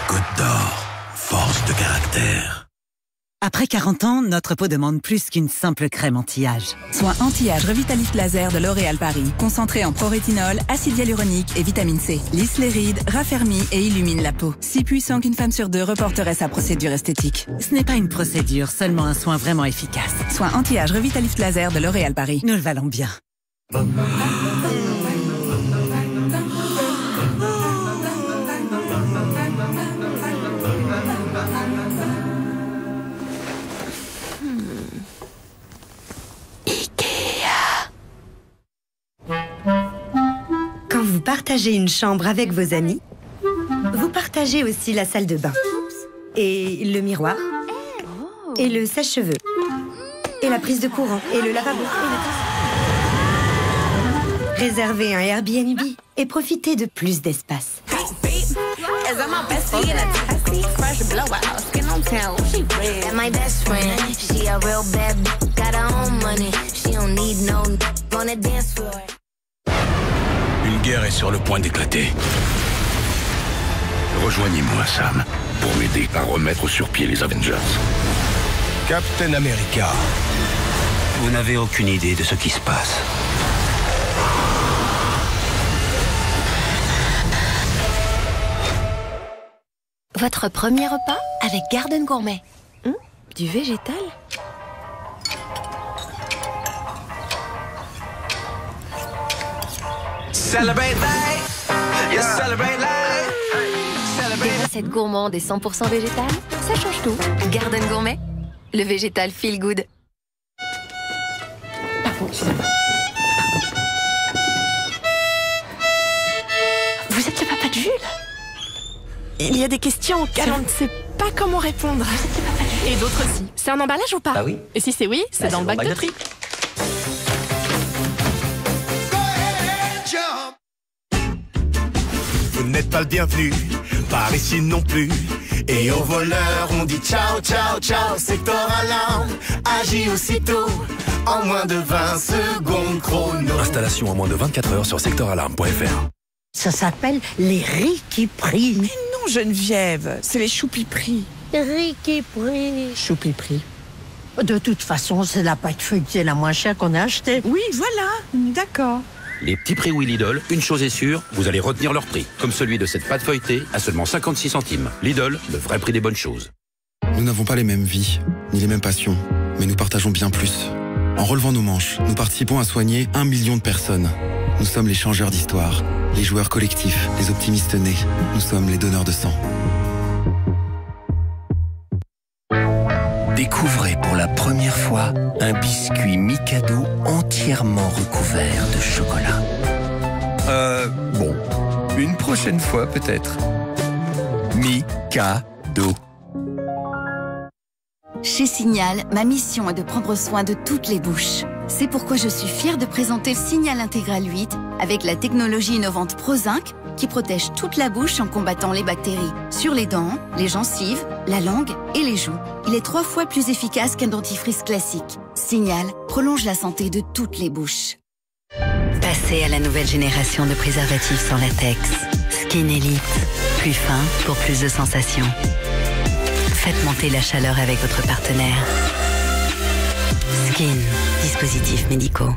Côte d'Or, force de caractère. Après 40 ans, notre peau demande plus qu'une simple crème anti-âge. Soin anti-âge Revitalist Laser de L'Oréal Paris. Concentré en prorétinol, acide hyaluronique et vitamine C. Lisse les rides, raffermit et illumine la peau. Si puissant qu'une femme sur deux reporterait sa procédure esthétique. Ce n'est pas une procédure, seulement un soin vraiment efficace. Soin anti-âge Revitalist Laser de L'Oréal Paris. Nous le valons bien. Quand vous partagez une chambre avec vos amis, vous partagez aussi la salle de bain, et le miroir, et le sèche-cheveux, et la prise de courant, et le lavabo. Réservez un Airbnb et profitez de plus d'espace. Une guerre est sur le point d'éclater. Rejoignez-moi, Sam, pour m'aider à remettre sur pied les Avengers. Captain America. Vous n'avez aucune idée de ce qui se passe. Votre premier repas avec Garden Gourmet. Du végétal? Celebrate life. Yes, celebrate life. Des recettes gourmandes et 100% végétales, ça change tout. Garden Gourmet, le végétal feel good. Vous êtes le papa de Jules? Il y a des questions auxquelles on ne sait pas comment répondre. Et d'autres aussi. C'est un emballage ou pas? Ah oui. Et si c'est oui, c'est dans le bac de tri. Vous n'êtes pas le bienvenu, par ici non plus. Et aux voleurs, on dit ciao, ciao, ciao. Secteur Alarme agit aussitôt. En moins de 20 secondes chrono. Installation en moins de 24 heures sur secteuralarme.fr. Ça s'appelle les Riquiprix. Mais non, Geneviève, c'est les choupiprix. Riquiprix. Choupiprix. De toute façon, c'est la pâte feuilletée la moins chère qu'on a achetée. Oui, voilà, d'accord. Les petits prix oui Lidl, une chose est sûre, vous allez retenir leur prix. Comme celui de cette pâte feuilletée à seulement 56 centimes. Lidl, le vrai prix des bonnes choses. Nous n'avons pas les mêmes vies, ni les mêmes passions, mais nous partageons bien plus. En relevant nos manches, nous participons à soigner 1 million de personnes. Nous sommes les changeurs d'histoire, les joueurs collectifs, les optimistes nés. Nous sommes les donneurs de sang. Découvrez pour la première fois un biscuit Mikado entièrement recouvert de chocolat. Bon, une prochaine fois peut-être. Mikado. Chez Signal, ma mission est de prendre soin de toutes les bouches. C'est pourquoi je suis fière de présenter le Signal Intégral 8 avec la technologie innovante ProZinc qui protège toute la bouche en combattant les bactéries sur les dents, les gencives, la langue et les joues. Il est 3 fois plus efficace qu'un dentifrice classique. Signal prolonge la santé de toutes les bouches. Passez à la nouvelle génération de préservatifs sans latex. Skin Elite. Plus fin pour plus de sensations. Faites monter la chaleur avec votre partenaire. Skin. Dispositifs médicaux.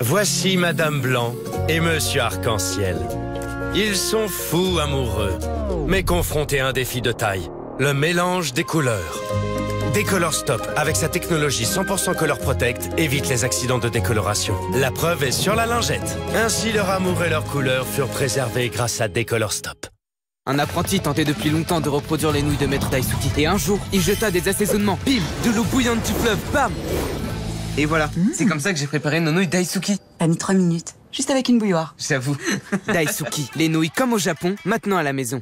Voici Madame Blanc et Monsieur Arc-en-Ciel. Ils sont fous amoureux, mais confrontés à un défi de taille, le mélange des couleurs. Décolor Stop, avec sa technologie 100% Color Protect, évite les accidents de décoloration. La preuve est sur la lingette. Ainsi, leur amour et leur couleur furent préservés grâce à Décolor Stop. Un apprenti tentait depuis longtemps de reproduire les nouilles de Maître Daisuke. Et un jour, il jeta des assaisonnements. Bim! De l'eau bouillante du fleuve. Bam! Et voilà, c'est comme ça que j'ai préparé nos nouilles Daisuke. T'as mis 3 minutes, juste avec une bouilloire. J'avoue. Daisuke, les nouilles comme au Japon, maintenant à la maison.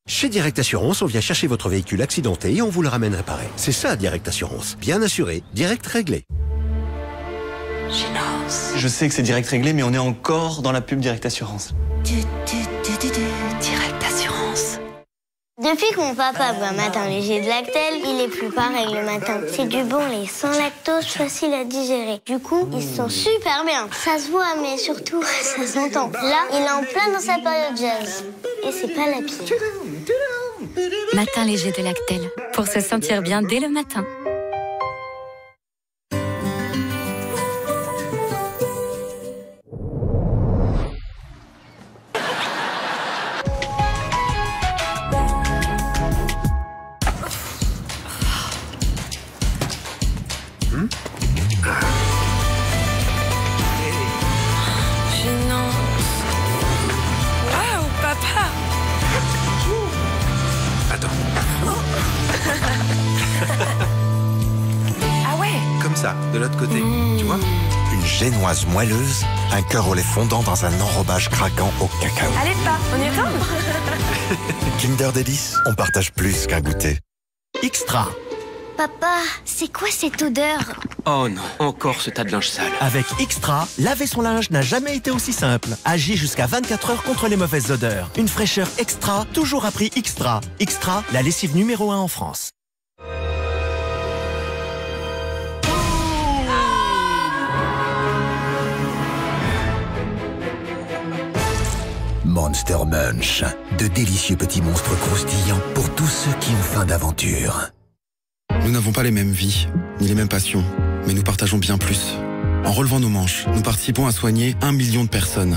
Chez Direct Assurance, on vient chercher votre véhicule accidenté et on vous le ramène réparé. C'est ça, Direct Assurance. Bien assuré, direct réglé. Je sais que c'est Direct réglé, mais on est encore dans la pub Direct Assurance. Direct Assurance. Depuis que mon papa boit un matin léger de Lactel, il est plus pareil le matin. C'est du bon lait, sans lactose, facile à digérer. Du coup, il se sent super bien. Ça se voit, mais surtout, ça s'entend. Là, il est en plein dans sa période jazz. Et c'est pas la pire. Matin léger de Lactel, pour se sentir bien dès le matin. Ah ouais. Comme ça, de l'autre côté, tu vois. Une génoise moelleuse, un cœur au lait fondant dans un enrobage craquant au cacao. Allez, pas, on y retourne. Kinder Délice, on partage plus qu'un goûter. Extra. Papa, c'est quoi cette odeur? Oh non, encore ce tas de linge sale. Avec Extra, laver son linge n'a jamais été aussi simple. Agit jusqu'à 24 heures contre les mauvaises odeurs. Une fraîcheur extra, toujours à prix Extra. Extra, la lessive numéro 1 en France. Monster Munch, de délicieux petits monstres croustillants pour tous ceux qui ont faim d'aventure. Nous n'avons pas les mêmes vies, ni les mêmes passions, mais nous partageons bien plus. En relevant nos manches, nous participons à soigner 1 million de personnes.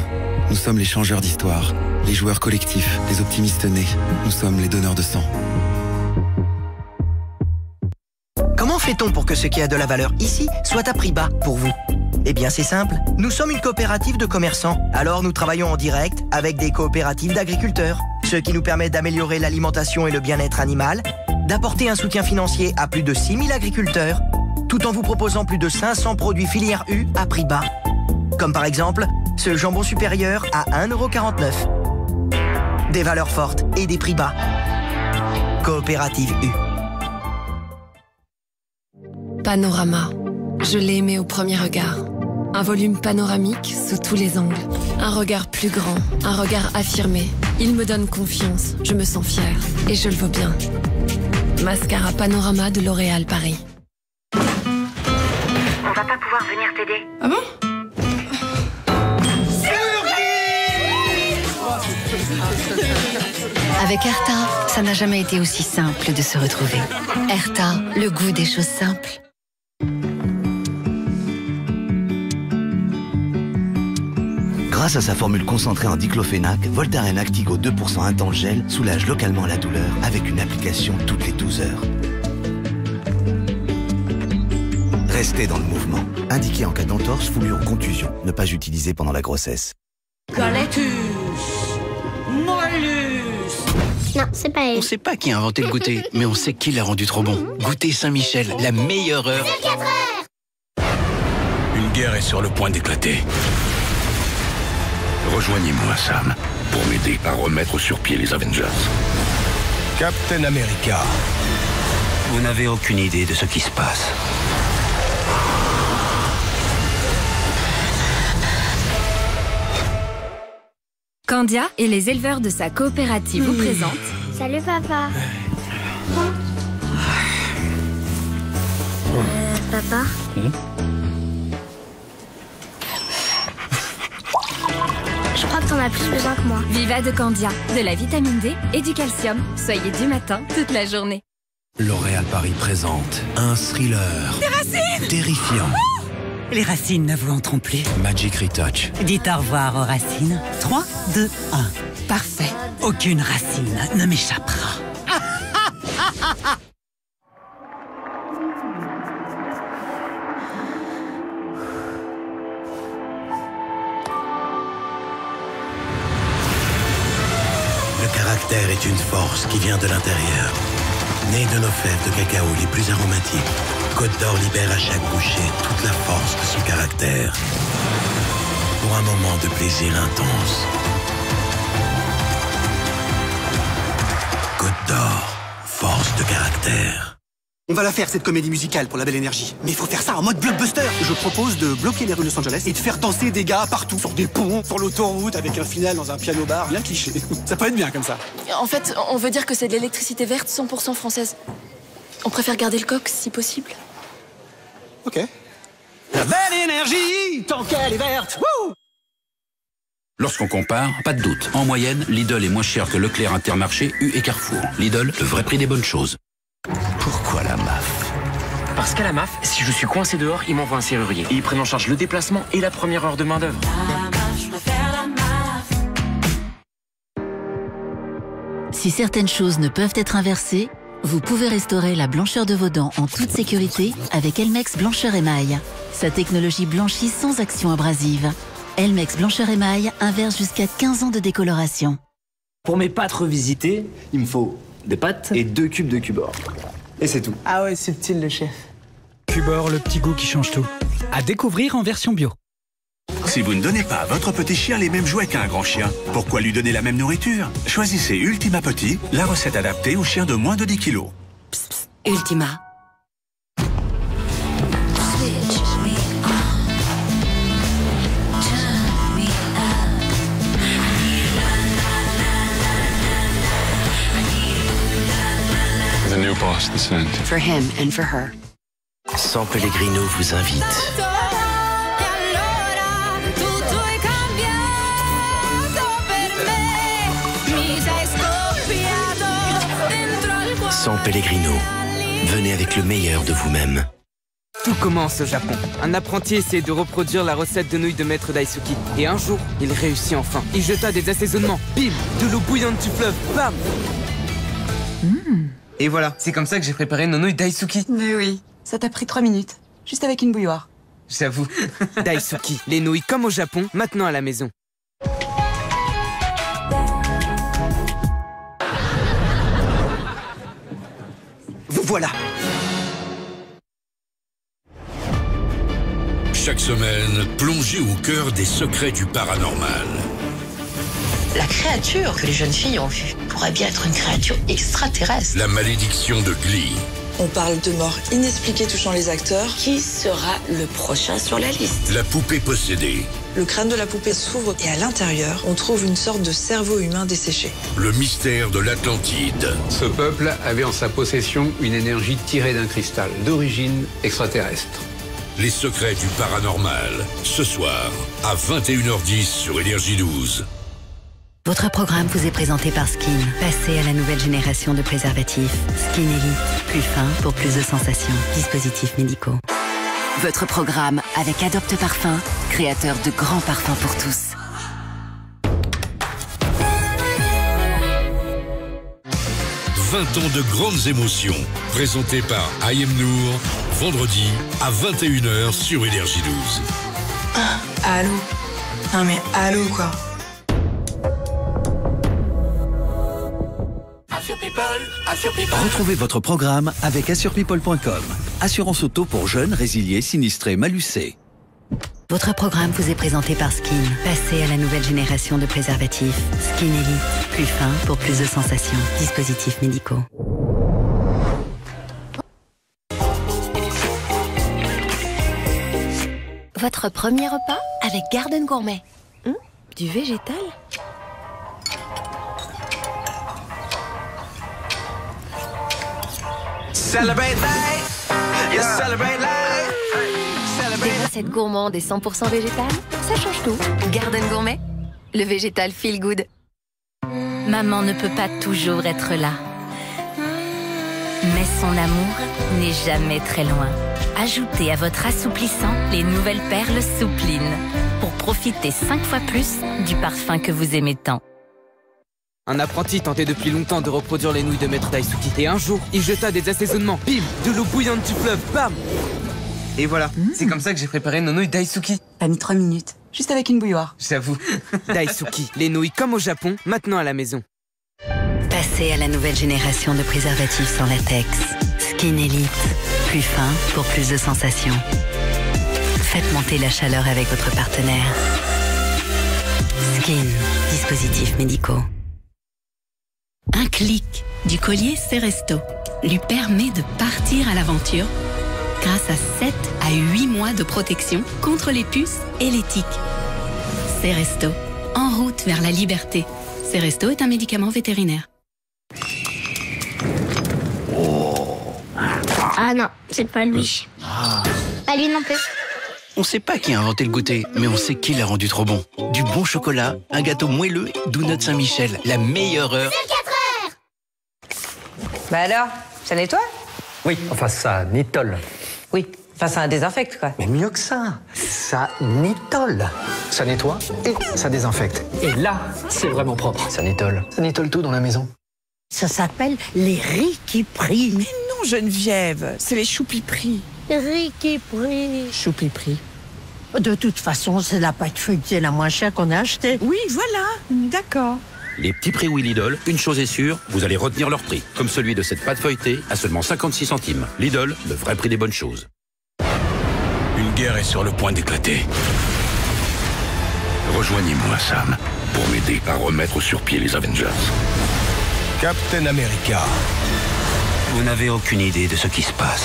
Nous sommes les changeurs d'histoire, les joueurs collectifs, les optimistes nés. Nous sommes les donneurs de sang. Comment fait-on pour que ce qui a de la valeur ici soit à prix bas pour vous? Eh bien c'est simple, nous sommes une coopérative de commerçants. Alors nous travaillons en direct avec des coopératives d'agriculteurs, ce qui nous permet d'améliorer l'alimentation et le bien-être animal, d'apporter un soutien financier à plus de 6000 agriculteurs, tout en vous proposant plus de 500 produits filière U à prix bas. Comme par exemple, ce jambon supérieur à 1,49 €. Des valeurs fortes et des prix bas. Coopérative U. Panorama. Je l'ai aimé au premier regard. Un volume panoramique sous tous les angles. Un regard plus grand, un regard affirmé. Il me donne confiance, je me sens fière et je le vaux bien. Mascara Panorama de L'Oréal Paris. On va pas pouvoir venir t'aider. Ah bon? Avec Erta, ça n'a jamais été aussi simple de se retrouver. Erta, le goût des choses simples. Grâce à sa formule concentrée en diclofénac, Voltaren Actigo 2% intense gel soulage localement la douleur avec une application toutes les 12 heures. Restez dans le mouvement. Indiqué en cas d'entorse, foulure ou contusion. Ne pas utiliser pendant la grossesse. Galetus Mollus. Non, c'est pas elle. On sait pas qui a inventé le goûter, mais on sait qui l'a rendu trop bon. Goûter Saint-Michel, la meilleure heure. C'est 4 heures. Une guerre est sur le point d'éclater. Rejoignez-moi, Sam, pour m'aider à remettre sur pied les Avengers. Captain America. Vous n'avez aucune idée de ce qui se passe. Candia et les éleveurs de sa coopérative vous présentent. Salut papa. Papa. Je crois que t'en as plus besoin que moi. Viva de Candia, de la vitamine D et du calcium. Soyez du matin toute la journée. L'Oréal Paris présente un thriller Des racines terrifiant. Les racines ne vous entreront plus. Magic Retouch. Dites au revoir aux racines. 3, 2, 1. Parfait. Aucune racine ne m'échappera. Caractère est une force qui vient de l'intérieur. Née de nos fèves de cacao les plus aromatiques, Côte d'Or libère à chaque bouchée toute la force de son caractère. Pour un moment de plaisir intense. Côte d'Or, force de caractère. On va la faire, cette comédie musicale, pour la belle énergie. Mais il faut faire ça en mode blockbuster. Je propose de bloquer les rues de Los Angeles et de faire danser des gars partout, sur des ponts, sur l'autoroute, avec un final dans un piano-bar, bien cliché. Ça peut être bien comme ça. En fait, on veut dire que c'est de l'électricité verte 100% française. On préfère garder le coq, si possible. Ok. La belle énergie, tant qu'elle est verte. Wouh! Lorsqu'on compare, pas de doute. En moyenne, Lidl est moins cher que Leclerc, Intermarché, U et Carrefour. Lidl, le vrai prix des bonnes choses. Pourquoi la MAF? Parce qu'à la MAF, si je suis coincé dehors, ils m'envoient un serrurier. Et ils prennent en charge le déplacement et la première heure de main d'œuvre. Si certaines choses ne peuvent être inversées, vous pouvez restaurer la blancheur de vos dents en toute sécurité avec Elmex Blancheur Émail. Sa technologie blanchit sans action abrasive. Elmex Blancheur Émail inverse jusqu'à 15 ans de décoloration. Pour mes pâtes revisitées, il me faut des pâtes et 2 cubes de Cubor. Et c'est tout. Ah ouais, subtil le chef. Cubor, le petit goût qui change tout. À découvrir en version bio. Si vous ne donnez pas à votre petit chien les mêmes jouets qu'un grand chien, pourquoi lui donner la même nourriture? Choisissez Ultima Petit, la recette adaptée aux chiens de moins de 10 kilos. Psst, psst. Ultima. The new boss, the scent. For him and for her. San Pellegrino vous invite. San Pellegrino. Venez avec le meilleur de vous-même. Tout commence au Japon. Un apprenti essayait de reproduire la recette de nouilles de maître Daisuki. Et un jour, il réussit enfin. Il jeta des assaisonnements. Bim! De l'eau bouillante du fleuve. Bam! Et voilà, c'est comme ça que j'ai préparé nos nouilles Daisuki. Mais oui, ça t'a pris 3 minutes. Juste avec une bouilloire. J'avoue. Daisuki, les nouilles comme au Japon, maintenant à la maison. Vous voilà. Chaque semaine, plongez au cœur des secrets du paranormal. La créature que les jeunes filles ont vue pourrait bien être une créature extraterrestre. La malédiction de Glee. On parle de morts inexpliquées touchant les acteurs. Qui sera le prochain sur la liste? La poupée possédée. Le crâne de la poupée s'ouvre et à l'intérieur, on trouve une sorte de cerveau humain desséché. Le mystère de l'Atlantide. Ce peuple avait en sa possession une énergie tirée d'un cristal d'origine extraterrestre. Les secrets du paranormal. Ce soir, à 21h10 sur Énergie 12. Votre programme vous est présenté par Skin. Passez à la nouvelle génération de préservatifs. Skin Elite. Plus fin pour plus de sensations. Dispositifs médicaux. Votre programme avec Adopte Parfum, créateur de grands parfums pour tous. « 20 ans de grandes émotions » présenté par Ayem Nour, vendredi à 21h sur Énergie 12. Allô? Non mais allô quoi? Retrouvez votre programme avec assurepeople.com. Assurance auto pour jeunes, résiliés, sinistrés, malucés. Votre programme vous est présenté par Skin. Passez à la nouvelle génération de préservatifs. Skin Elite. Plus fin pour plus de sensations. Dispositifs médicaux. Votre premier repas avec Garden Gourmet. Du végétal? Celebrate life. Yes, celebrate life. Des recettes gourmandes et 100% végétales, ça change tout. Garden Gourmet, le végétal feel good. Maman ne peut pas toujours être là. Mais son amour n'est jamais très loin. Ajoutez à votre assouplissant les nouvelles perles Soupline pour profiter 5 fois plus du parfum que vous aimez tant. Un apprenti tentait depuis longtemps de reproduire les nouilles de maître Daisuki. Et un jour, il jeta des assaisonnements. Bim! De l'eau bouillante du fleuve. Bam! Et voilà, c'est comme ça que j'ai préparé nos nouilles Daisuki. T'as mis 3 minutes. Juste avec une bouilloire. J'avoue. Daisuki, les nouilles comme au Japon, maintenant à la maison. Passez à la nouvelle génération de préservatifs sans latex. Skin Elite. Plus fin pour plus de sensations. Faites monter la chaleur avec votre partenaire. Skin. Dispositifs médicaux. Un clic du collier Ceresto lui permet de partir à l'aventure grâce à 7 à 8 mois de protection contre les puces et les tiques. Ceresto, en route vers la liberté. Ceresto est un médicament vétérinaire. Ah non, c'est pas lui. Pas lui non plus. On sait pas qui a inventé le goûter, mais on sait qui l'a rendu trop bon. Du bon chocolat, un gâteau moelleux, Donuts Saint-Michel, la meilleure heure. C'est 4 heures. Bah alors, ça nettoie? Oui, enfin ça nettoie. Oui, enfin ça désinfecte quoi. Mais mieux que ça, ça nettoie. Ça nettoie et ça désinfecte. Et là, c'est vraiment propre. Ça nettoie. Ça nettoie tout dans la maison. Ça s'appelle les Riquiperies. Mais non, Geneviève, c'est les choupiperies. Riquiperies. Choupiperies. De toute façon, c'est la pâte feuilletée la moins chère qu'on a achetée. Oui, voilà, d'accord. Les petits prix oui Lidl, une chose est sûre, vous allez retenir leur prix. Comme celui de cette pâte feuilletée à seulement 56 centimes. Lidl, le vrai prix des bonnes choses. Une guerre est sur le point d'éclater. Rejoignez-moi, Sam, pour m'aider à remettre sur pied les Avengers. Captain America. Vous n'avez aucune idée de ce qui se passe.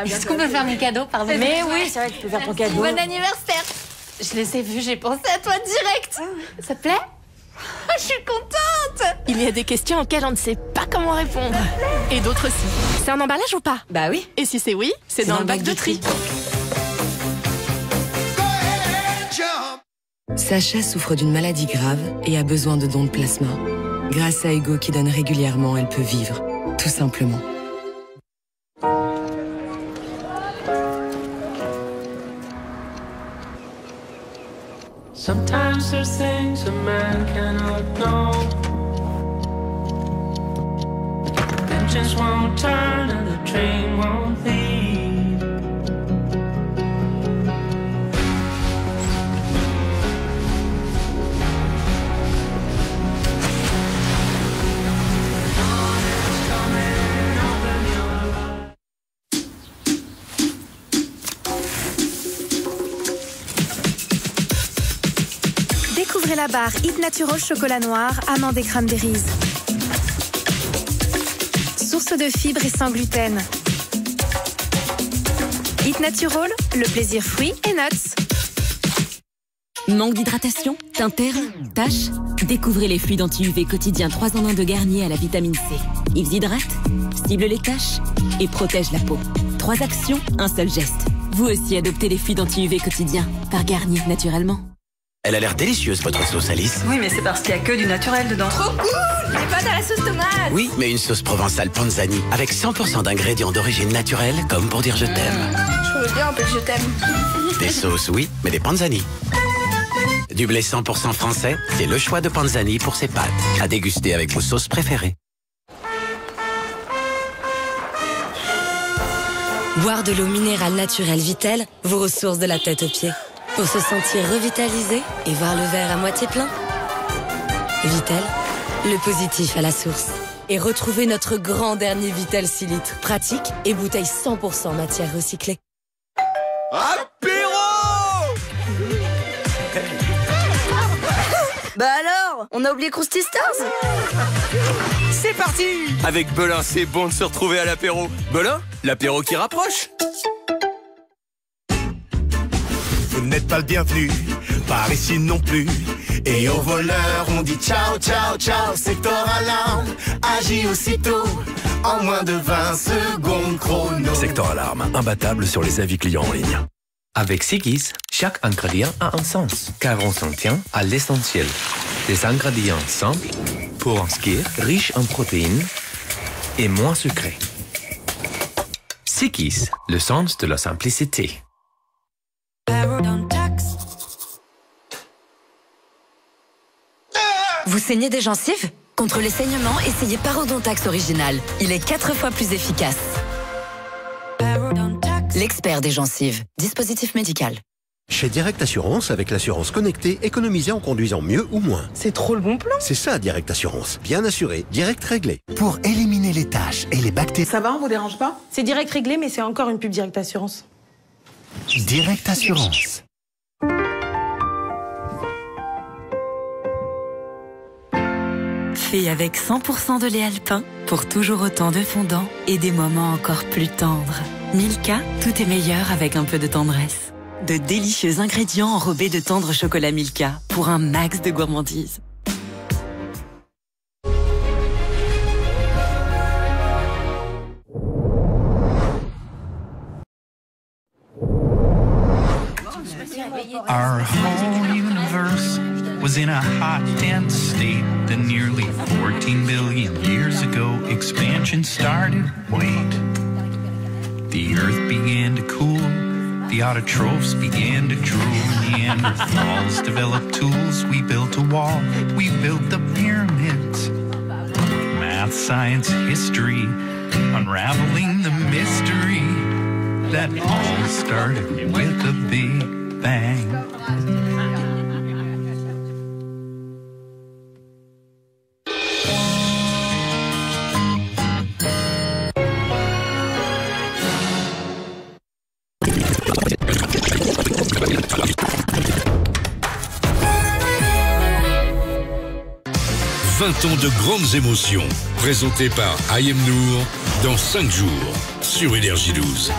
Est-ce qu'on peut faire mes cadeaux, pardon? Mais oui, c'est vrai que tu peux faire ton cadeau. Bon anniversaire. Je les ai vus, j'ai pensé à toi direct. Ça te plaît? Je suis contente. Il y a des questions auxquelles on ne sait pas comment répondre. Et d'autres aussi. C'est un emballage ou pas? Bah oui. Et si c'est oui, c'est dans le bac de tri. Sacha souffre d'une maladie grave et a besoin de dons de plasma. Grâce à Hugo qui donne régulièrement, elle peut vivre, tout simplement. Sometimes there's things a man cannot know. Engines won't turn and the train won't leave. Découvrez la barre Hit Natural chocolat noir, amandes et cranberries. Source de fibres et sans gluten. Hit Natural, le plaisir fruits et nuts. Manque d'hydratation, teint terne, taches? Découvrez les fluides anti-UV quotidiens 3 en 1 de Garnier à la vitamine C. Ils hydratent, ciblent les taches et protègent la peau. 3 actions, un seul geste. Vous aussi adoptez les fluides anti-UV quotidiens par Garnier naturellement. Elle a l'air délicieuse, votre sauce, Alice. Oui, mais c'est parce qu'il n'y a que du naturel dedans. Trop cool. Des pâtes à la sauce tomate. Oui, mais une sauce provençale Panzani, avec 100% d'ingrédients d'origine naturelle, comme pour dire je t'aime. Je veux bien un peu que je t'aime. Des sauces, oui, mais des Panzani. Du blé 100% français, c'est le choix de Panzani pour ses pâtes. À déguster avec vos sauces préférées. Boire de l'eau minérale naturelle Vitel, vos ressources de la tête aux pieds. Pour se sentir revitalisé et voir le verre à moitié plein. Vitel, le positif à la source. Et retrouvez notre grand dernier Vitel 6 litres. Pratique et bouteille 100% matière recyclée. Apéro! Bah alors, on a oublié Krusty Stars? C'est parti! Avec Belin, c'est bon de se retrouver à l'apéro. Belin, l'apéro qui rapproche. Vous n'êtes pas le bienvenu, par ici non plus. Et aux voleurs, on dit ciao, ciao, ciao. Secteur alarme, agit aussitôt. En moins de 20 secondes chrono. Secteur Alarme, imbattable sur les avis clients en ligne. Avec Sigis, chaque ingrédient a un sens, car on s'en tient à l'essentiel. Des ingrédients simples, pour un skier, riches en protéines et moins sucrés. Sigis, le sens de la simplicité. Vous saignez des gencives? Contre les saignements, essayez Parodontax Original. Il est 4 fois plus efficace. L'expert des gencives. Dispositif médical. Chez Direct Assurance, avec l'assurance connectée, économisez en conduisant mieux ou moins. C'est trop le bon plan. C'est ça, Direct Assurance. Bien assuré, direct réglé. Pour éliminer les taches et les bactéries. Ça va, on vous dérange pas? C'est direct réglé, mais c'est encore une pub Direct Assurance. Direct Assurance. Fait avec 100% de lait alpin pour toujours autant de fondant et des moments encore plus tendres. Milka, tout est meilleur avec un peu de tendresse. De délicieux ingrédients enrobés de tendre chocolat Milka pour un max de gourmandise. Our whole universe was in a hot, dense state. Then nearly 14 billion years ago, expansion started. Wait. The Earth began to cool. The autotrophs began to drool. Neanderthals developed tools. We built a wall. We built the pyramids. Math, science, history. Unraveling the mystery. That all started with a big bang. 20 ans de grandes émotions, présenté par Ayem Nour dans 5 jours sur Énergie 12.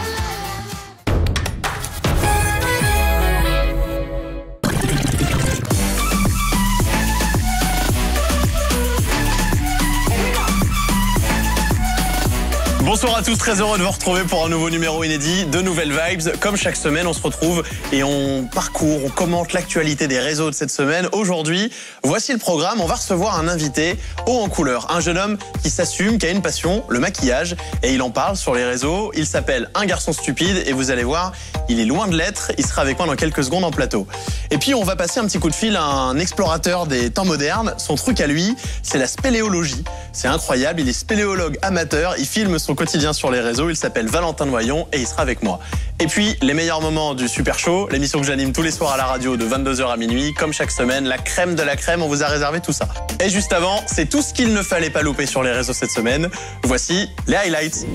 Bonsoir à tous, très heureux de vous retrouver pour un nouveau numéro inédit, de nouvelles vibes. Comme chaque semaine, on se retrouve et on parcourt, on commente l'actualité des réseaux de cette semaine. Aujourd'hui, voici le programme. On va recevoir un invité haut en couleur, un jeune homme qui s'assume, qui a une passion, le maquillage, et il en parle sur les réseaux. Il s'appelle Un garçon stupide et vous allez voir, il est loin de l'être. Il sera avec moi dans quelques secondes en plateau. Et puis, on va passer un petit coup de fil à un explorateur des temps modernes. Son truc à lui, c'est la spéléologie. C'est incroyable, il est spéléologue amateur, il filme son quotidien sur les réseaux, il s'appelle Valentin Noyon et il sera avec moi. Et puis, les meilleurs moments du Super Show, l'émission que j'anime tous les soirs à la radio de 22h à minuit, comme chaque semaine, la crème de la crème, on vous a réservé tout ça. Et juste avant, c'est tout ce qu'il ne fallait pas louper sur les réseaux cette semaine. Voici les highlights.